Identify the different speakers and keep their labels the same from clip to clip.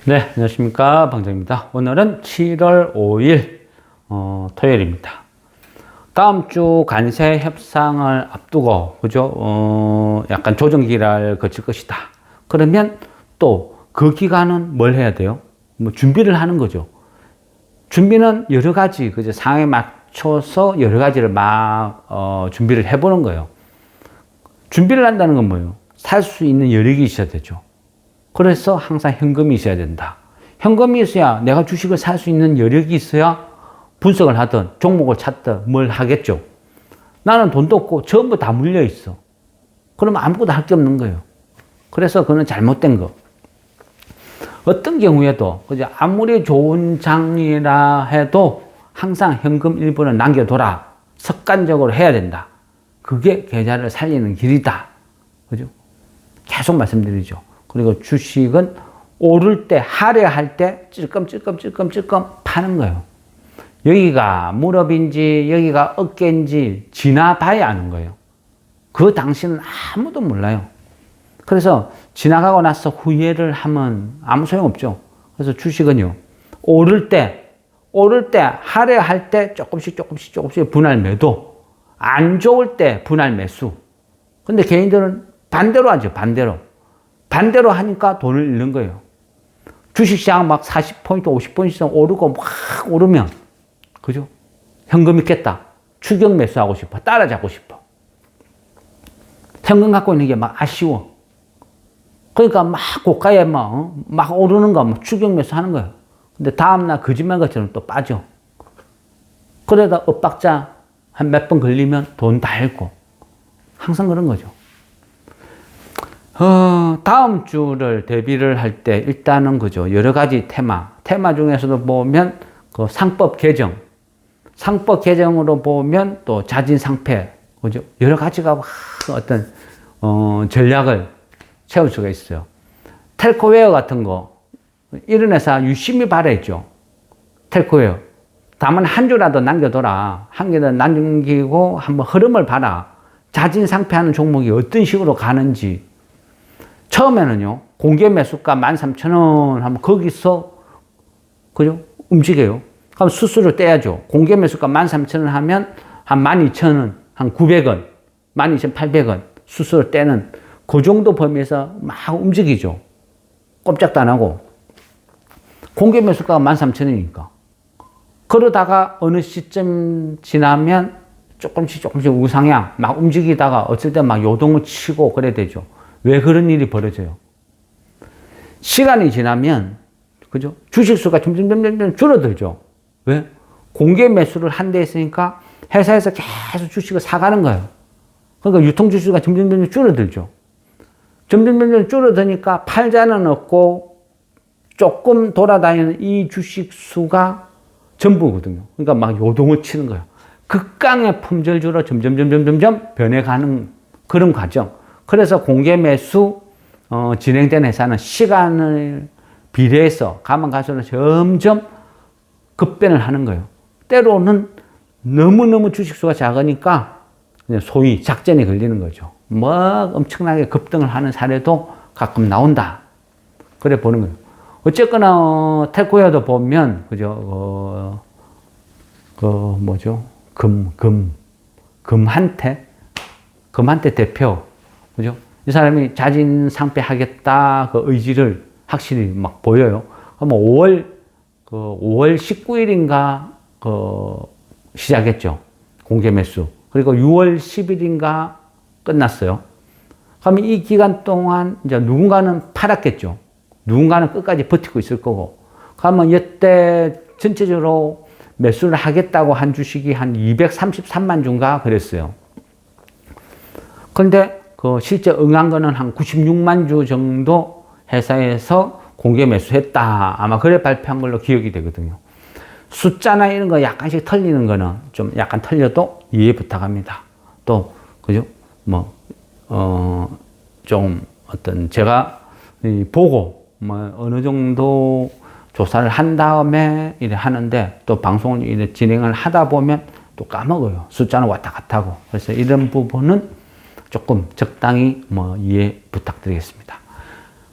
Speaker 1: 네, 안녕하십니까. 방정입니다. 오늘은 7월 5일, 토요일입니다. 다음 주 관세 협상을 앞두고, 그죠? 약간 조정기를 거칠 것이다. 그러면 또 그 기간은 뭘 해야 돼요? 뭐 준비를 하는 거죠. 준비는 여러 가지, 그죠? 상황에 맞춰서 여러 가지를 준비를 해보는 거예요. 준비를 한다는 건 뭐예요? 살 수 있는 여력이 있어야 되죠. 그래서 항상 현금이 있어야 된다. 현금이 있어야 내가 주식을 살 수 있는 여력이 있어야 분석을 하든 종목을 찾든 뭘 하겠죠. 나는 돈도 없고 전부 다 물려 있어. 그러면 아무것도 할 게 없는 거예요. 그래서 그건 잘못된 거. 어떤 경우에도 그죠? 아무리 좋은 장이라 해도 항상 현금 일부는 남겨둬라. 습관적으로 해야 된다. 그게 계좌를 살리는 길이다. 그죠? 계속 말씀드리죠. 그리고 주식은 오를 때, 하회할 때 찔끔찔끔 파는 거예요. 여기가 무릎인지 여기가 어깨인지 지나봐야 아는 거예요. 그 당시는 아무도 몰라요. 그래서 지나가고 나서 후회를 하면 아무 소용없죠. 그래서 주식은요, 오를 때, 하회할 때 조금씩 분할 매도, 안 좋을 때 분할 매수. 근데 개인들은 반대로 하죠, 반대로 하니까 돈을 잃는 거예요. 주식시장 막 40포인트, 50포인트 이상 오르고 막 오르면, 그죠? 현금 있겠다. 추격 매수하고 싶어. 따라잡고 싶어. 현금 갖고 있는 게 막 아쉬워. 그러니까 막 고가에 막 오르는 거 막 추격 매수하는 거예요. 근데 다음날 거짓말 것처럼 또 빠져. 그러다 엇박자 한 몇 번 걸리면 돈 다 잃고. 항상 그런 거죠. 다음 주를 대비를 할 때 일단은 그죠. 여러 가지 테마 중에서도 보면 그 상법 개정으로 보면 또 자진상패, 그죠. 여러 가지가 어떤, 전략을 세울 수가 있어요. 텔코웨어 같은 거, 이런 회사 유심히 봐야죠. 텔코웨어. 다만 한 주라도 남겨둬라. 한 개도 남기고 한번 흐름을 봐라. 자진상패하는 종목이 어떤 식으로 가는지. 처음에는요, 공개 매수가 13,000원 하면 거기서, 그죠? 움직여요. 그럼 수수료 떼야죠. 공개 매수가 13,000원 하면 한 12,000원, 한 900원, 12,800원 수수료 떼는 그 정도 범위에서 막 움직이죠. 꼼짝도 안 하고. 공개 매수가가 13,000원이니까. 그러다가 어느 시점 지나면 조금씩 우상향 막 움직이다가 어쩔 때 막 요동을 치고 그래야 되죠. 왜 그런 일이 벌어져요? 시간이 지나면, 그죠? 주식수가 점점 줄어들죠. 왜? 공개 매수를 한 데 있으니까 회사에서 계속 주식을 사가는 거예요. 그러니까 유통 주식수가 점점 줄어들죠. 점점 줄어드니까 팔자는 없고 조금 돌아다니는 이 주식수가 전부거든요. 그러니까 막 요동을 치는 거예요. 극강의 품절주로 점점 변해가는 그런 과정. 그래서 공개 매수 진행된 회사는 시간을 비례해서 가면 갈수록 점점 급변을 하는 거예요. 때로는 너무너무 주식수가 작으니까 소위 작전이 걸리는 거죠. 막 엄청나게 급등을 하는 사례도 가끔 나온다. 그래 보는 거예요. 어쨌거나 텔코웨어도 보면 그죠? 뭐죠? 금한테 대표, 그죠? 이 사람이 자진상패하겠다 그 의지를 확실히 막 보여요. 그럼 5월 19일인가 시작했죠. 공개 매수. 그리고 6월 10일인가 끝났어요. 그러면 이 기간 동안 이제 누군가는 팔았겠죠. 누군가는 끝까지 버티고 있을 거고. 그러면 이때 전체적으로 매수를 하겠다고 한 주식이 한 233만 주인가 그랬어요. 그런데 실제 응한 거는 한 96만 주 정도 회사에서 공개 매수했다. 아마 그래 발표한 걸로 기억이 되거든요. 숫자나 이런 거 약간씩 틀리는 거는 좀 약간 틀려도 이해 부탁합니다. 또, 그죠? 좀 어떤 제가 보고 어느 정도 조사를 한 다음에 이래 하는데 또 방송을 이래 진행을 하다 보면 또 까먹어요. 숫자는 왔다 갔다 하고. 그래서 이런 부분은 조금 적당히 이해 부탁드리겠습니다.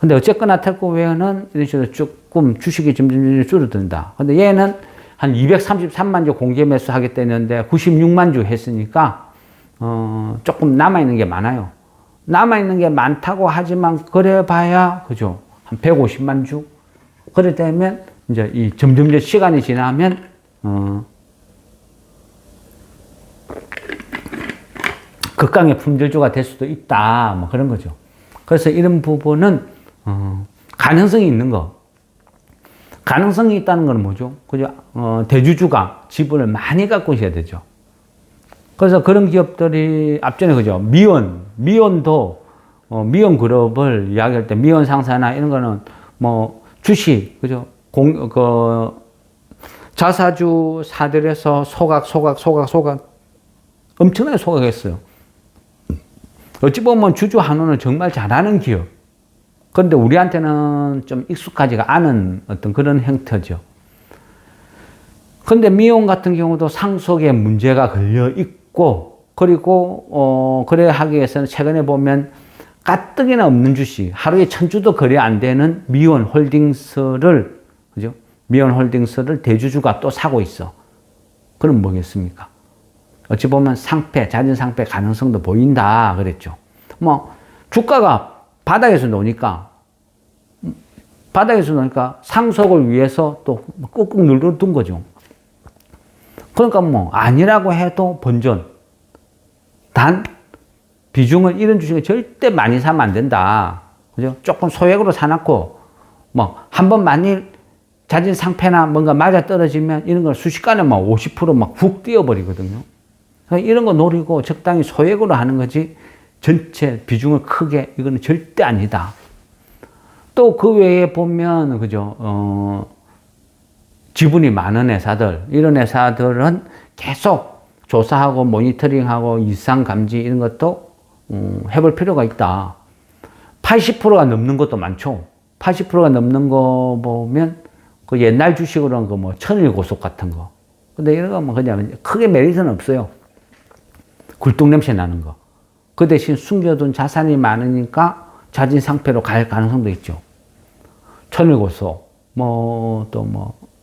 Speaker 1: 근데 어쨌거나 텔코웨어는 이런 식으로 조금 주식이 점점 줄어든다. 근데 얘는 한 233만 주 공개 매수 하겠다 했는데 96만 주 했으니까, 조금 남아있는 게 많아요. 남아있는 게 많다고 하지만, 그래 봐야, 그죠? 한 150만 주? 그래 되면, 이제 이 점점 시간이 지나면, 극강의 품절주가 될 수도 있다. 뭐 그런 거죠. 그래서 이런 부분은, 가능성이 있는 거. 가능성이 있다는 건 뭐죠? 그죠? 대주주가 지분을 많이 갖고 있어야 되죠. 그래서 그런 기업들이 앞전에 그죠? 미온도, 미온 그룹을 이야기할 때 미온 상사나 이런 거는 뭐 주식, 그죠? 자사주 사들여서 소각 엄청나게 소각했어요. 어찌 보면 주주 환원을 정말 잘하는 기업. 그런데 우리한테는 좀 익숙하지가 않은 어떤 그런 형태죠. 근데 미온 같은 경우도 상속에 문제가 걸려 있고, 그리고, 거래 하기 위해서는 최근에 보면 가뜩이나 없는 주식, 하루에 1000주도 거래 안 되는 미온 홀딩스를, 그죠? 미온 홀딩스를 대주주가 또 사고 있어. 그럼 뭐겠습니까? 어찌 보면 자진 상패 가능성도 보인다. 그랬죠. 뭐, 주가가 바닥에서 노니까 상속을 위해서 또 꾹꾹 눌러둔 거죠. 그러니까 뭐 아니라고 해도 본전. 단 비중을 이런 주식을 절대 많이 사면 안 된다. 그죠? 조금 소액으로 사놓고 뭐 한 번 만일 자진 상패나 뭔가 맞아 떨어지면 이런 걸 순식간에 막 50% 막 훅 뛰어버리거든요. 이런 거 노리고 적당히 소액으로 하는 거지. 전체 비중을 크게, 이거는 절대 아니다. 또 그 외에 보면, 그죠, 지분이 많은 회사들, 이런 회사들은 계속 조사하고 모니터링하고 이상 감지 이런 것도, 해볼 필요가 있다. 80%가 넘는 것도 많죠. 80%가 넘는 거 보면, 그 옛날 주식으로는 그 뭐 천일고속 같은 거. 근데 이런 거 뭐 그냥 크게 메리트는 없어요. 굴뚝 냄새 나는 거. 그 대신 숨겨둔 자산이 많으니까 자진 상패로 갈 가능성도 있죠. 천일고속,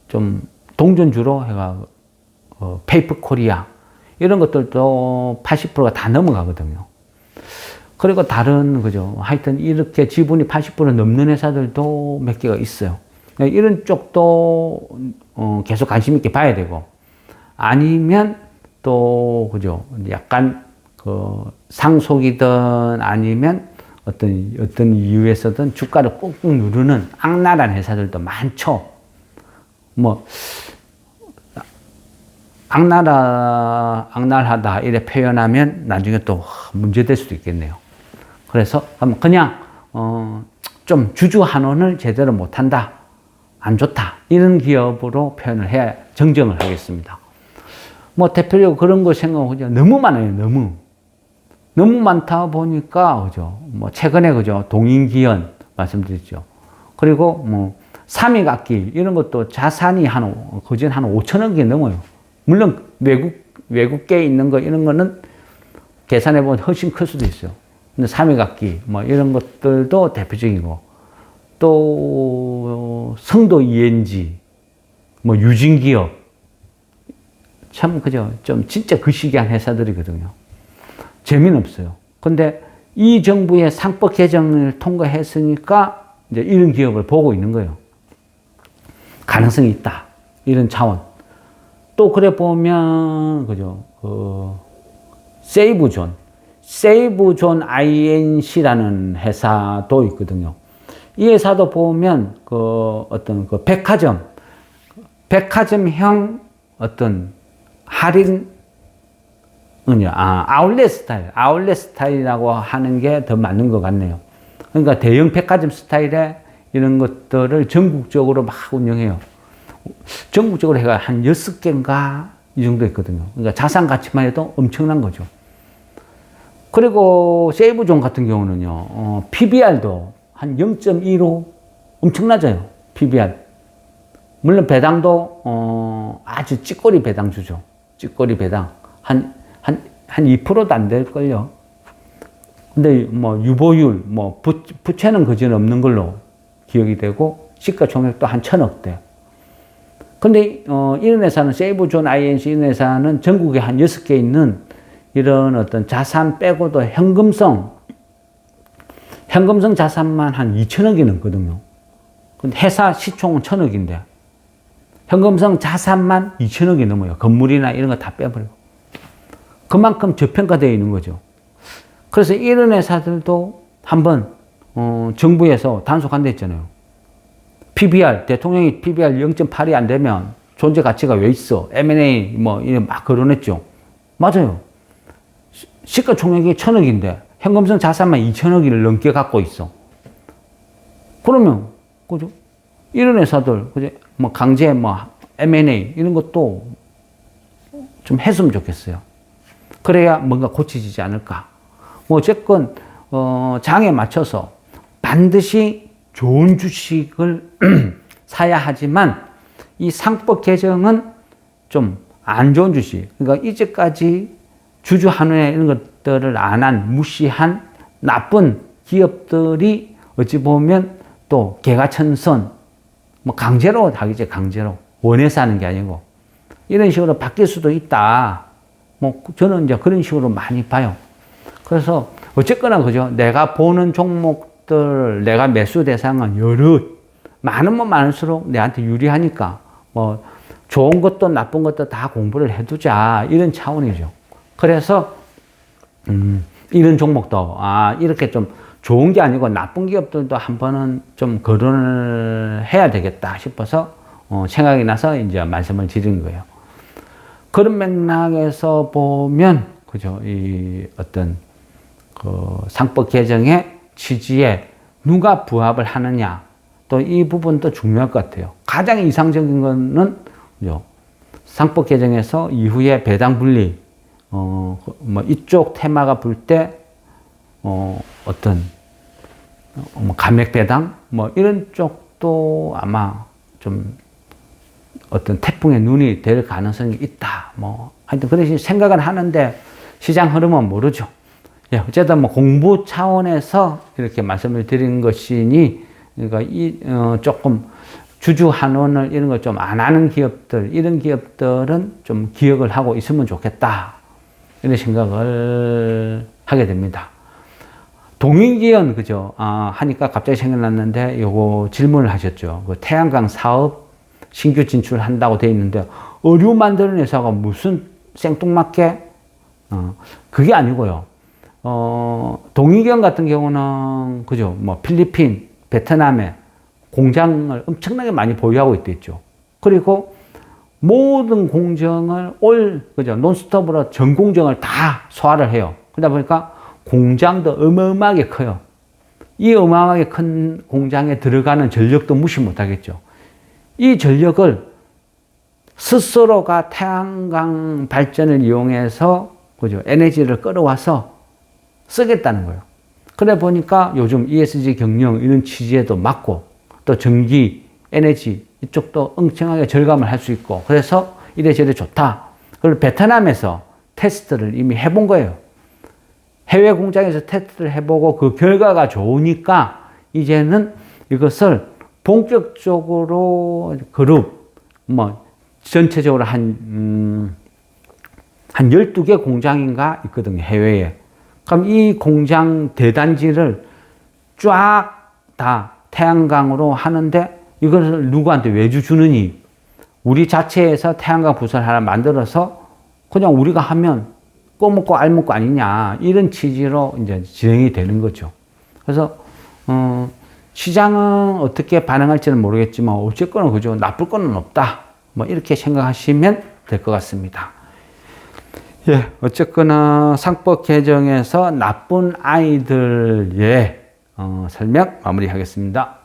Speaker 1: 좀 동전주로 해가, 페이퍼 코리아, 이런 것들도 80%가 다 넘어가거든요. 그리고 다른, 그죠. 하여튼 이렇게 지분이 80% 넘는 회사들도 몇 개가 있어요. 이런 쪽도, 계속 관심 있게 봐야 되고, 아니면 또, 그죠. 약간, 상속이든 아니면 어떤 이유에서든 주가를 꾹꾹 누르는 악랄한 회사들도 많죠. 뭐, 악랄하다, 이래 표현하면 나중에 또 문제될 수도 있겠네요. 그래서 그냥, 좀 주주 환원을 제대로 못한다. 안 좋다. 이런 기업으로 표현을 해야 정정을 하겠습니다. 뭐 대표적으로 그런 거 생각하면 너무 많아요. 너무 많다 보니까, 그죠. 뭐, 최근에, 그죠. 동인기현 말씀드렸죠. 그리고 뭐, 삼익악기, 이런 것도 자산이 거진 한 5천억이 넘어요. 물론, 외국계에 있는 거, 이런 거는 계산해보면 훨씬 클 수도 있어요. 근데 삼익악기, 뭐, 이런 것들도 대표적이고, 또, 성도 ENG, 뭐, 유진기업, 참, 그죠. 좀 진짜 거시기한 회사들이거든요. 재미는 없어요. 근데 이 정부의 상법 개정을 통과했으니까 이제 이런 기업을 보고 있는 거예요. 가능성이 있다. 이런 차원. 또 그래 보면, 그죠. 세이브존 INC라는 회사도 있거든요. 이 회사도 보면 어떤 백화점형 어떤 할인, 아울렛 스타일이라고 하는 게 더 맞는 것 같네요. 그러니까 대형 백화점 스타일의 이런 것들을 전국적으로 막 운영해요. 전국적으로 해가 한 6개인가 이 정도 있거든요. 그러니까 자산 가치만 해도 엄청난 거죠. 그리고 세이브존 같은 경우는요, PBR도 한 0.15 엄청 낮아요. PBR. 물론 배당도, 아주 찌꼬리 배당주죠. 찌꼬리 배당. 한 2%도 안 될걸요. 근데 뭐 유보율, 뭐 부채는 그전 없는 걸로 기억이 되고 시가총액도 한 1,000억대. 근데 이런 회사는 세이브존 INC 이런 회사는 전국에 한 6개 있는 이런 어떤 자산 빼고도 현금성 자산만 한 2,000억이 넘거든요. 근데 회사 시총은 1,000억인데 현금성 자산만 2,000억이 넘어요. 건물이나 이런 거 다 빼버리고. 그만큼 저평가되어 있는 거죠. 그래서 이런 회사들도 한번 정부에서 단속한다 했잖아요. PBR, 대통령이 PBR 0.8이 안 되면 존재 가치가 왜 있어? M&A 뭐 이런 막 거론했죠. 맞아요. 시가총액이 1,000억인데 현금성 자산만 2,000억을 넘게 갖고 있어. 그러면 그죠? 이런 회사들 그죠? 뭐 강제 뭐 M&A 이런 것도 좀 했으면 좋겠어요. 그래야 뭔가 고쳐지지 않을까. 뭐 어쨌건 장에 맞춰서 반드시 좋은 주식을 사야 하지만 이 상법 개정은 좀 안 좋은 주식. 그러니까 이제까지 주주 환원에 이런 것들을 안 한 무시한 나쁜 기업들이 어찌 보면 또 개가천선 뭐 강제로 하겠지. 강제로 원해서 하는 게 아니고 이런 식으로 바뀔 수도 있다. 뭐 저는 이제 그런 식으로 많이 봐요. 그래서 어쨌거나 그죠. 내가 보는 종목들, 내가 매수 대상은 많으면 많을수록 내한테 유리하니까 뭐 좋은 것도 나쁜 것도 다 공부를 해두자 이런 차원이죠. 그래서 이런 종목도 이렇게 좀 좋은 게 아니고 나쁜 기업들도 한 번은 좀 거론을 해야 되겠다 싶어서 생각이 나서 이제 말씀을 드린 거예요. 그런 맥락에서 보면 그죠. 이 어떤 그 상법 개정의 취지에 누가 부합을 하느냐 또 이 부분도 중요할 것 같아요. 가장 이상적인 거는 그죠. 상법 개정에서 이후에 배당 분리 뭐 이쪽 테마가 불 때 어떤 뭐 감액 배당 뭐 이런 쪽도 아마 좀 어떤 태풍의 눈이 될 가능성이 있다. 뭐 하여튼 그런 생각은 하는데 시장 흐름은 모르죠. 예, 어쨌든 뭐 공부 차원에서 이렇게 말씀을 드린 것이니 그러니까 조금 주주 환원을 이런 거 좀 안 하는 기업들 이런 기업들은 좀 기억을 하고 있으면 좋겠다. 이런 생각을 하게 됩니다. 동인기현 그죠? 하니까 갑자기 생각났는데 요거 질문을 하셨죠. 그 태양광 사업 신규 진출한다고 돼 있는데 의류 만드는 회사가 무슨 생뚱맞게 그게 아니고요. 동인기현 같은 경우는 그죠? 뭐 필리핀, 베트남에 공장을 엄청나게 많이 보유하고 있댔죠. 그리고 모든 공정을 그죠? 논스톱으로 전 공정을 다 소화를 해요. 그러다 보니까 공장도 어마어마하게 커요. 이 어마어마하게 큰 공장에 들어가는 전력도 무시 못하겠죠. 이 전력을 스스로가 태양광 발전을 이용해서 그죠? 에너지를 끌어와서 쓰겠다는 거예요. 그래 보니까 요즘 ESG 경영 이런 취지에도 맞고 또 전기, 에너지 이쪽도 엄청나게 절감을 할 수 있고 그래서 이래저래 좋다. 그리고 베트남에서 테스트를 이미 해본 거예요. 해외 공장에서 테스트를 해보고 그 결과가 좋으니까 이제는 이것을 본격적으로 그룹 뭐 전체적으로 한 12개 공장인가 있거든요. 해외에. 그럼 이 공장 대단지를 쫙 다 태양광으로 하는데 이것을 누구한테 외주 주느니 우리 자체에서 태양광 부설 하나 만들어서 그냥 우리가 하면 꼬먹고 알먹고 아니냐 이런 취지로 이제 진행이 되는 거죠. 그래서 시장은 어떻게 반응할지는 모르겠지만 어쨌거나 그죠. 나쁠 거는 없다. 뭐 이렇게 생각하시면 될 것 같습니다. 예, 어쨌거나 상법 개정에서 나쁜 아이들의 설명 마무리하겠습니다.